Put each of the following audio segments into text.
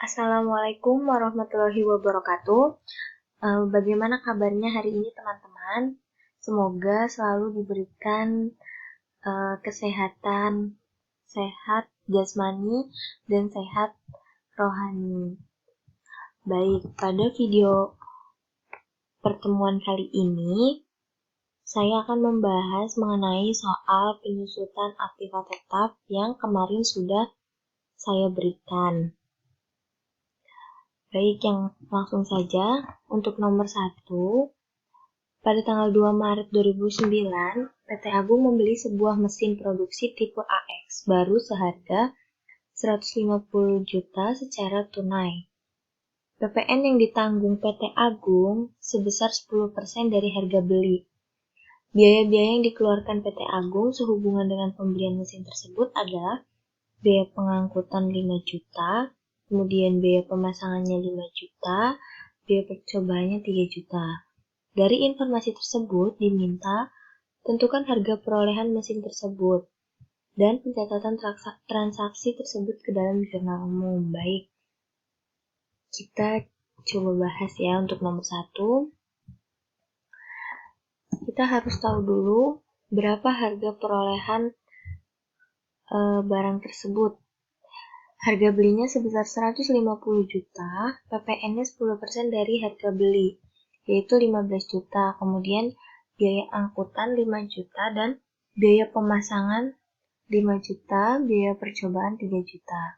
Assalamualaikum warahmatullahi wabarakatuh. Bagaimana kabarnya hari ini teman-teman? Semoga selalu diberikan kesehatan, sehat jasmani dan sehat rohani. Baik, pada video pertemuan kali ini saya akan membahas mengenai soal penyusutan aktiva tetap yang kemarin sudah saya berikan. Baik, yang langsung saja untuk nomor 1. Pada tanggal 2 Maret 2009, PT Agung membeli sebuah mesin produksi tipe AX baru seharga 150 juta secara tunai. PPN yang ditanggung PT Agung sebesar 10% dari harga beli. Biaya-biaya yang dikeluarkan PT Agung sehubungan dengan pembelian mesin tersebut adalah biaya pengangkutan 5 juta, kemudian biaya pemasangannya 5 juta, biaya percobaannya 3 juta. Dari informasi tersebut diminta tentukan harga perolehan mesin tersebut dan pencatatan transaksi tersebut ke dalam jurnal umum. Baik, kita coba bahas ya untuk nomor 1. Kita harus tahu dulu berapa harga perolehan barang tersebut. Harga belinya sebesar 150 juta, PPN-nya 10% dari harga beli, yaitu 15 juta. Kemudian biaya angkutan 5 juta dan biaya pemasangan 5 juta, biaya percobaan 3 juta.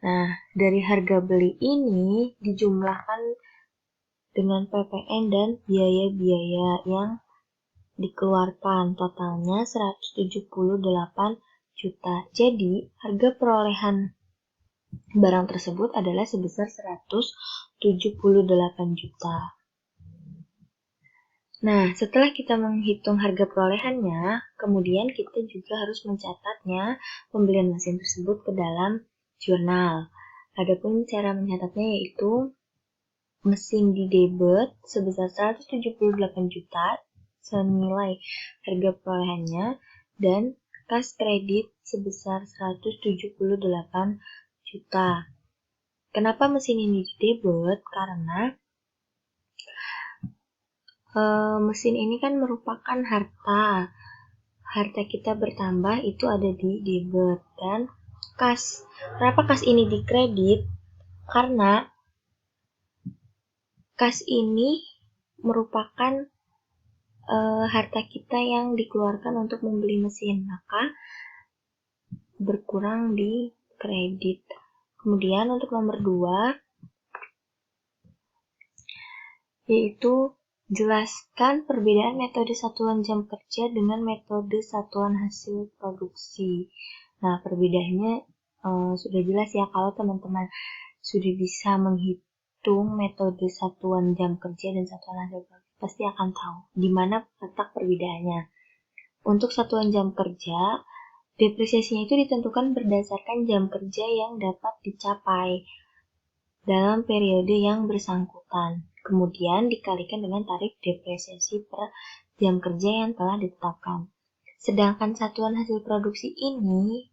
Nah, dari harga beli ini dijumlahkan dengan PPN dan biaya-biaya yang dikeluarkan, totalnya 178 juta. Jadi, harga perolehan barang tersebut adalah sebesar 178 juta. Nah, setelah kita menghitung harga perolehannya, kemudian kita juga harus mencatatnya pembelian mesin tersebut ke dalam jurnal. Adapun cara mencatatnya yaitu mesin di debit sebesar 178 juta senilai harga perolehannya dan kas kredit sebesar 178 juta. Kenapa mesin ini di debit? Karena mesin ini kan merupakan harta kita bertambah itu ada di debit dan kas. Kenapa kas ini di kredit? Karena kas ini merupakan harta kita yang dikeluarkan untuk membeli mesin, maka berkurang di kredit. Kemudian untuk nomor 2 yaitu jelaskan perbedaan metode satuan jam kerja dengan metode satuan hasil produksi. Nah, perbedaannya sudah jelas ya, kalau teman-teman sudah bisa menghitung metode satuan jam kerja dan satuan hasil produksi pasti akan tahu di mana letak perbedaannya. Untuk satuan jam kerja, depresiasinya itu ditentukan berdasarkan jam kerja yang dapat dicapai dalam periode yang bersangkutan. Kemudian dikalikan dengan tarif depresiasi per jam kerja yang telah ditetapkan. Sedangkan satuan hasil produksi ini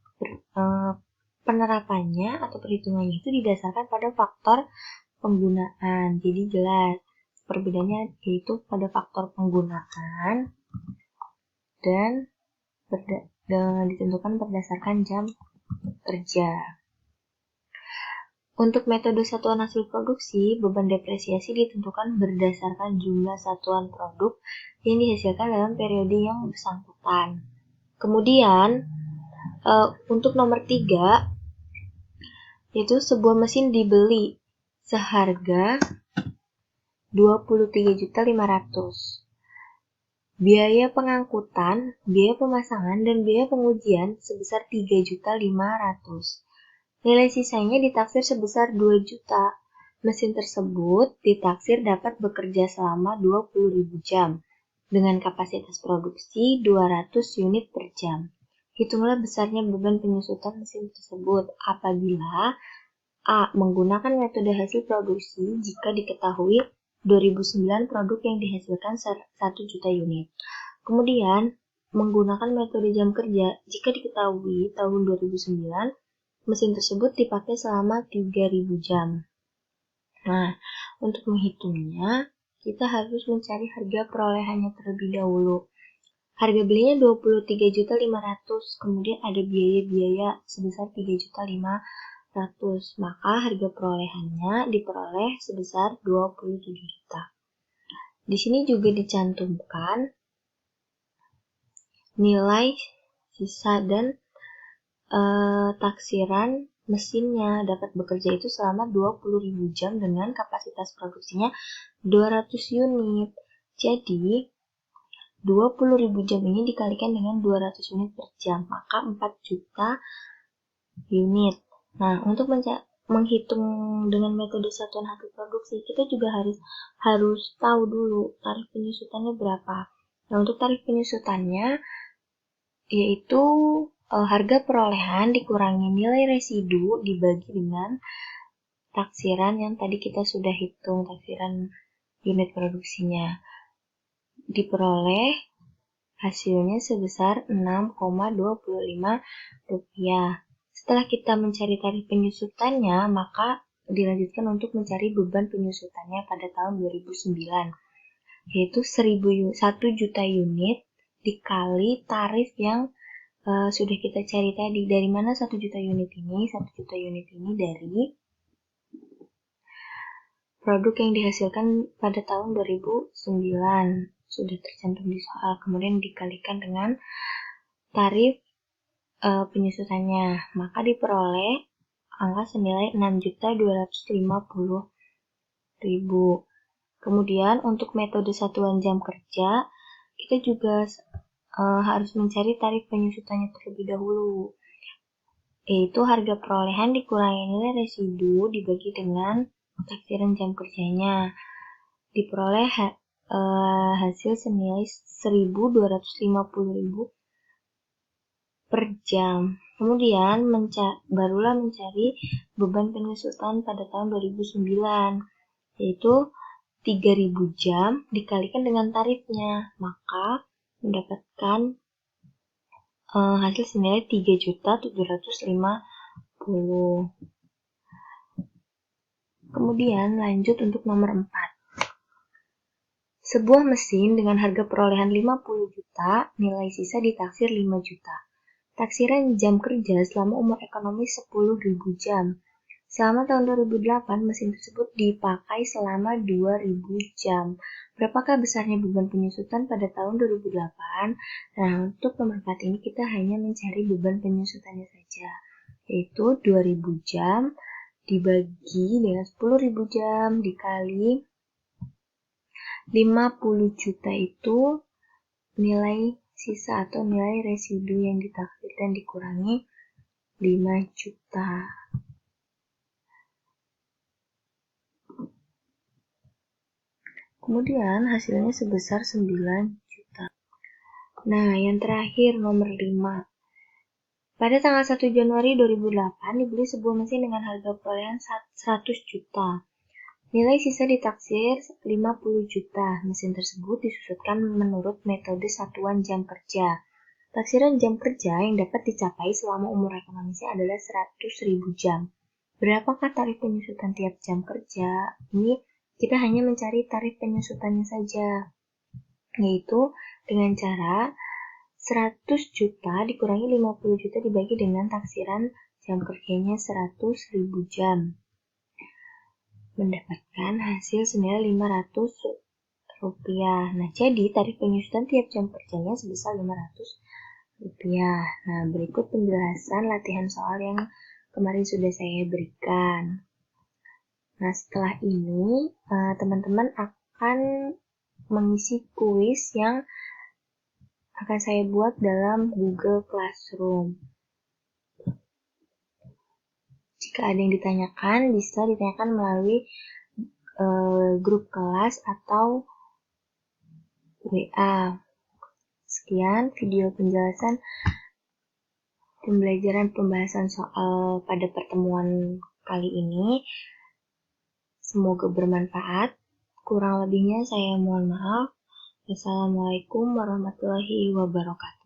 penerapannya atau perhitungannya itu didasarkan pada faktor penggunaan. Jadi jelas perbedaannya yaitu pada faktor penggunaan dan ditentukan berdasarkan jam kerja. Untuk metode satuan hasil produksi, beban depresiasi ditentukan berdasarkan jumlah satuan produk yang dihasilkan dalam periode yang bersangkutan. Kemudian, untuk nomor 3, yaitu sebuah mesin dibeli seharga 23.500.000. Biaya pengangkutan, biaya pemasangan, dan biaya pengujian sebesar 3.500.000. Nilai sisanya ditaksir sebesar 2 juta. Mesin tersebut ditaksir dapat bekerja selama 20.000 jam dengan kapasitas produksi 200 unit per jam. Hitunglah besarnya beban penyusutan mesin tersebut apabila A. Menggunakan metode hasil produksi jika diketahui 2009 produk yang dihasilkan 1 juta unit. Kemudian, menggunakan metode jam kerja jika diketahui tahun 2009 mesin tersebut dipakai selama 3000 jam. Nah, untuk menghitungnya, kita harus mencari harga perolehannya terlebih dahulu. Harga belinya 23.500.000, kemudian ada biaya-biaya sebesar 3.500.000, maka harga perolehannya diperoleh sebesar 27 juta. Di sini juga dicantumkan nilai sisa dan taksiran mesinnya dapat bekerja itu selama 20.000 jam dengan kapasitas produksinya 200 unit. Jadi, 20.000 jam ini dikalikan dengan 200 unit per jam, maka 4 juta unit. Nah, untuk menghitung dengan metode satuan harga produksi, kita juga harus tahu dulu tarif penyusutannya berapa. Nah, untuk tarif penyusutannya yaitu harga perolehan dikurangi nilai residu dibagi dengan taksiran yang tadi kita sudah hitung, taksiran unit produksinya. Diperoleh hasilnya sebesar 6,25 rupiah. Setelah kita mencari tarif penyusutannya, maka dilanjutkan untuk mencari beban penyusutannya pada tahun 2009, yaitu 1 juta unit dikali tarif yang sudah kita cari tadi. Dari mana 1 juta unit ini? 1 juta unit ini dari produk yang dihasilkan pada tahun 2009. Sudah tercantum di soal. Kemudian dikalikan dengan tarif penyusutannya. Maka diperoleh angka senilai 6.250.000. Kemudian untuk metode satuan jam kerja, kita juga harus mencari tarif penyusutannya terlebih dahulu, yaitu harga perolehan dikurangi nilai residu dibagi dengan taksiran jam kerjanya. Diperoleh hasil senilai 1.250.000 per jam. Kemudian barulah mencari beban penyusutan pada tahun 2009, yaitu 3.000 jam dikalikan dengan tarifnya, maka mendapatkan hasil senilai 3.750.000. Kemudian lanjut untuk nomor 4. Sebuah mesin dengan harga perolehan 50 juta, nilai sisa ditaksir 5 juta. Taksiran jam kerja selama umur ekonomi 10.000 jam. Selama tahun 2008, mesin tersebut dipakai selama 2.000 jam. Berapakah besarnya beban penyusutan pada tahun 2008? Nah, untuk nomor 4 ini kita hanya mencari beban penyusutannya saja, yaitu 2.000 jam dibagi dengan 10.000 jam dikali 50 juta itu nilai sisa atau nilai residu yang ditaksir dan dikurangi 5 juta. Kemudian hasilnya sebesar 9 juta. Nah, yang terakhir nomor 5. Pada tanggal 1 Januari 2008 dibeli sebuah mesin dengan harga perolehan 100 juta. Nilai sisa ditaksir 50 juta. Mesin tersebut disusutkan menurut metode satuan jam kerja. Taksiran jam kerja yang dapat dicapai selama umur ekonomisnya adalah 100.000 jam. Berapakah tarif penyusutan tiap jam kerja? Ini kita hanya mencari tarif penyusutannya saja, yaitu dengan cara 100 juta dikurangi 50 juta dibagi dengan taksiran jam kerjanya 100.000 jam. Mendapatkan hasil senilai 500 rupiah. Nah, jadi tarif penyusutan tiap jam kerjanya sebesar 500 rupiah. Nah, berikut penjelasan latihan soal yang kemarin sudah saya berikan. Nah, setelah ini teman-teman akan mengisi kuis yang akan saya buat dalam Google Classroom. Jika ada yang ditanyakan, bisa ditanyakan melalui grup kelas atau WA. Sekian video penjelasan pembelajaran pembahasan soal pada pertemuan kali ini. Semoga bermanfaat. Kurang lebihnya saya mohon maaf. Wassalamualaikum warahmatullahi wabarakatuh.